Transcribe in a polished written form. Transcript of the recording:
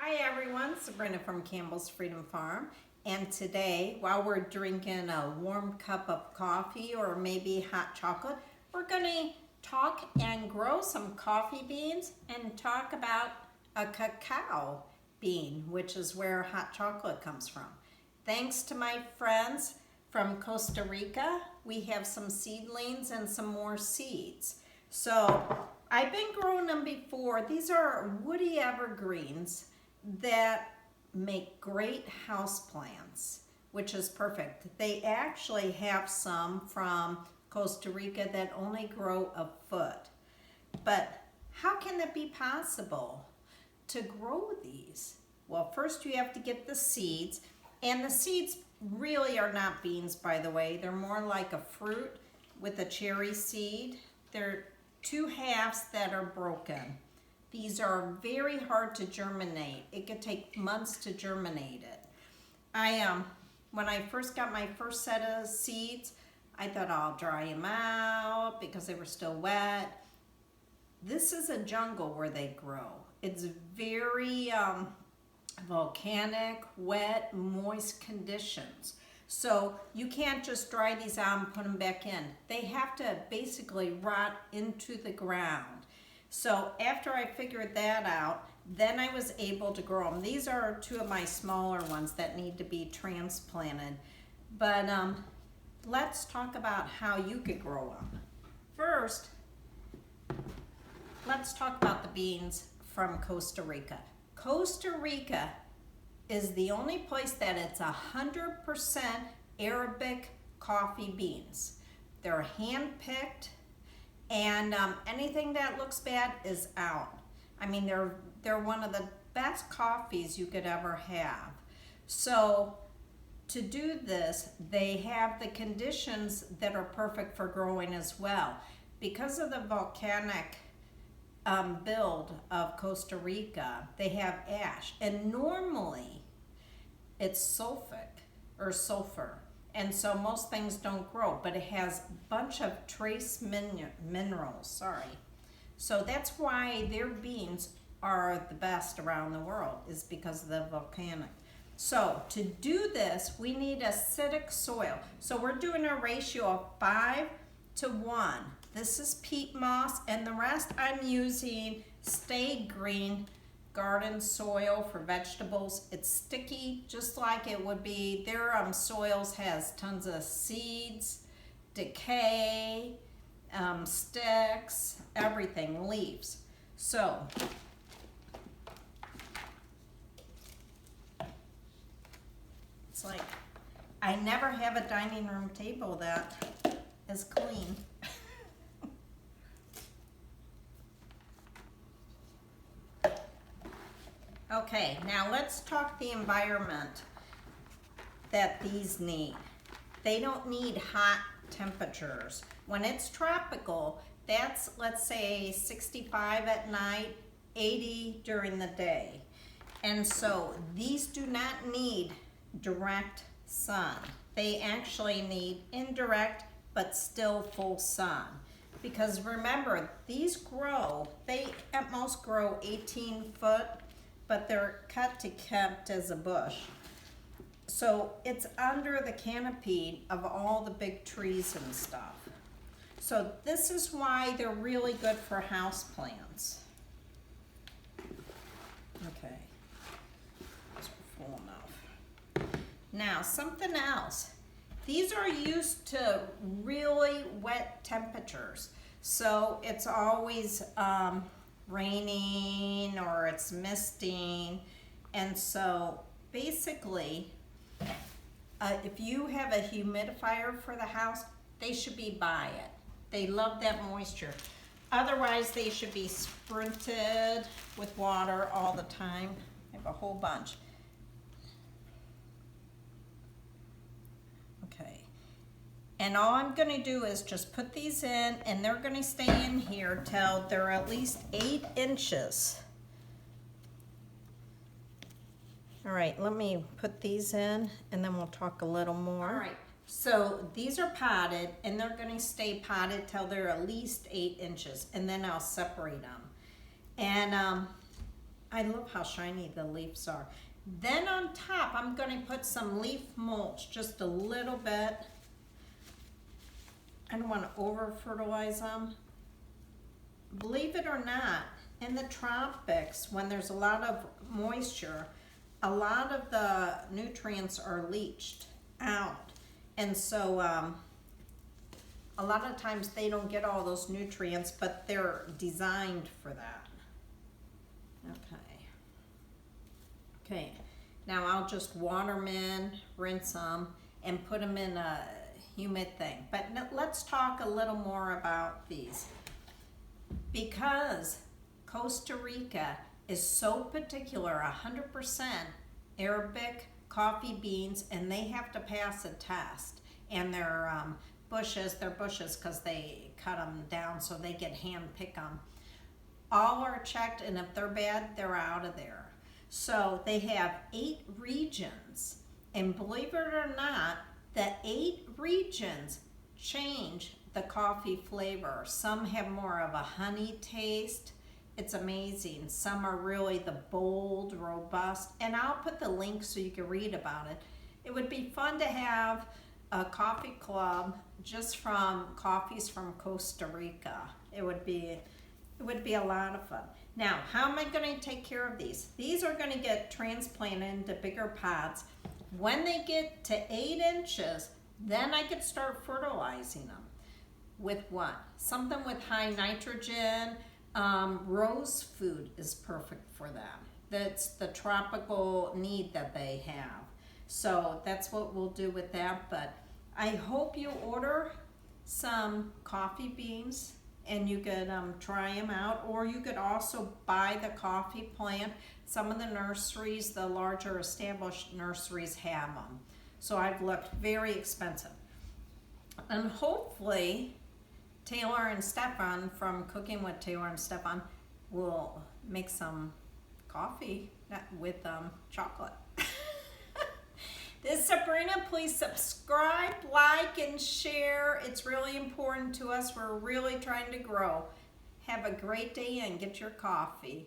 Hi everyone, Sabrina from Campbell's Freedom Farm, and today while we're drinking a warm cup of coffee or maybe hot chocolate, we're going to talk and grow some coffee beans and talk about a cacao bean, which is where hot chocolate comes from. Thanks to my friends from Costa Rica, we have some seedlings and some more seeds. So I've been growing them before. These are woody evergreens that make great house plants, which is perfect. They actually have some from Costa Rica that only grow a foot. But how can it be possible to grow these? Well, first you have to get the seeds, and the seeds really are not beans, by the way. They're more like a fruit with a cherry seed. They're two halves that are broken. These are very hard to germinate. It could take months to germinate it. When I first got my first set of seeds, I thought I'll dry them out because they were still wet. This is a jungle where they grow. It's very volcanic, wet, moist conditions. So you can't just dry these out and put them back in. They have to basically rot into the ground. So after I figured that out, then I was able to grow them. These are two of my smaller ones that need to be transplanted. But let's talk about how you could grow them. First, let's talk about the beans from Costa Rica. Costa Rica is the only place that it's 100% Arabic coffee beans. They're hand-picked, and anything that looks bad is out. I mean, they're one of the best coffees you could ever have. So to do this, they have the conditions that are perfect for growing as well. Because of the volcanic build of Costa Rica, they have ash, and normally it's sulfur, and so most things don't grow, but it has a bunch of trace minerals, so that's why their beans are the best around the world, is because of the volcanic. So to do this, we need acidic soil. So we're doing a ratio of 5:1. This is peat moss, and the rest I'm using Stay Green garden soil for vegetables. It's sticky, just like it would be. Their soils has tons of seeds, decay, sticks, everything, leaves. So it's like I never have a dining room table that is clean. Okay, now let's talk the environment that these need. They don't need hot temperatures. When it's tropical, that's, let's say, 65 at night, 80 during the day. And so these do not need direct sun. They actually need indirect but still full sun. Because remember, these grow, they at most grow 18 foot, but they're cut to kept as a bush. So it's under the canopy of all the big trees and stuff. So this is why they're really good for house plants. Okay, those are full enough. Now something else. These are used to really wet temperatures. So it's always raining or it's misting, and so basically if you have a humidifier for the house, they should be by it. They love that moisture. Otherwise they should be sprinted with water all the time. I have a whole bunch. Okay, and all I'm going to do is just put these in, and they're going to stay in here till they're at least 8 inches. All right, let me put these in, and then we'll talk a little more. All right, so these are potted, and they're going to stay potted till they're at least 8 inches, and then I'll separate them. And I love how shiny the leaves are. Then on top, I'm going to put some leaf mulch, just a little bit. I don't want to over fertilize them. Believe it or not, in the tropics, when there's a lot of moisture, a lot of the nutrients are leached out. And so a lot of times they don't get all those nutrients, but they're designed for that. Okay, now I'll just water them in, rinse them, and put them in a humid thing. But let's talk a little more about these. Because Costa Rica is so particular, 100% Arabic coffee beans, and they have to pass a test. And they're bushes because they cut them down so they can hand pick them. All are checked, and if they're bad, they're out of there. So they have 8 regions, and believe it or not, the 8 regions change the coffee flavor. Some have more of a honey taste. It's amazing. Some are really the bold, robust, and I'll put the link so you can read about it. It would be fun to have a coffee club just from coffees from Costa Rica. It would be a lot of fun. Now, how am I going to take care of these? These are going to get transplanted into bigger pots. When they get to 8 inches, then I could start fertilizing them. With what? Something with high nitrogen. Rose food is perfect for them. That's the tropical need that they have. So that's what we'll do with that. But I hope you order some coffee beans and you could try them out, or you could also buy the coffee plant. Some of the nurseries, the larger established nurseries, have them. So I've looked very expensive. And hopefully Taylor and Stefan from Cooking with Taylor and Stefan will make some coffee with chocolate. This is Sabrina. Please subscribe, like, and share. It's really important to us. We're really trying to grow. Have a great day and get your coffee.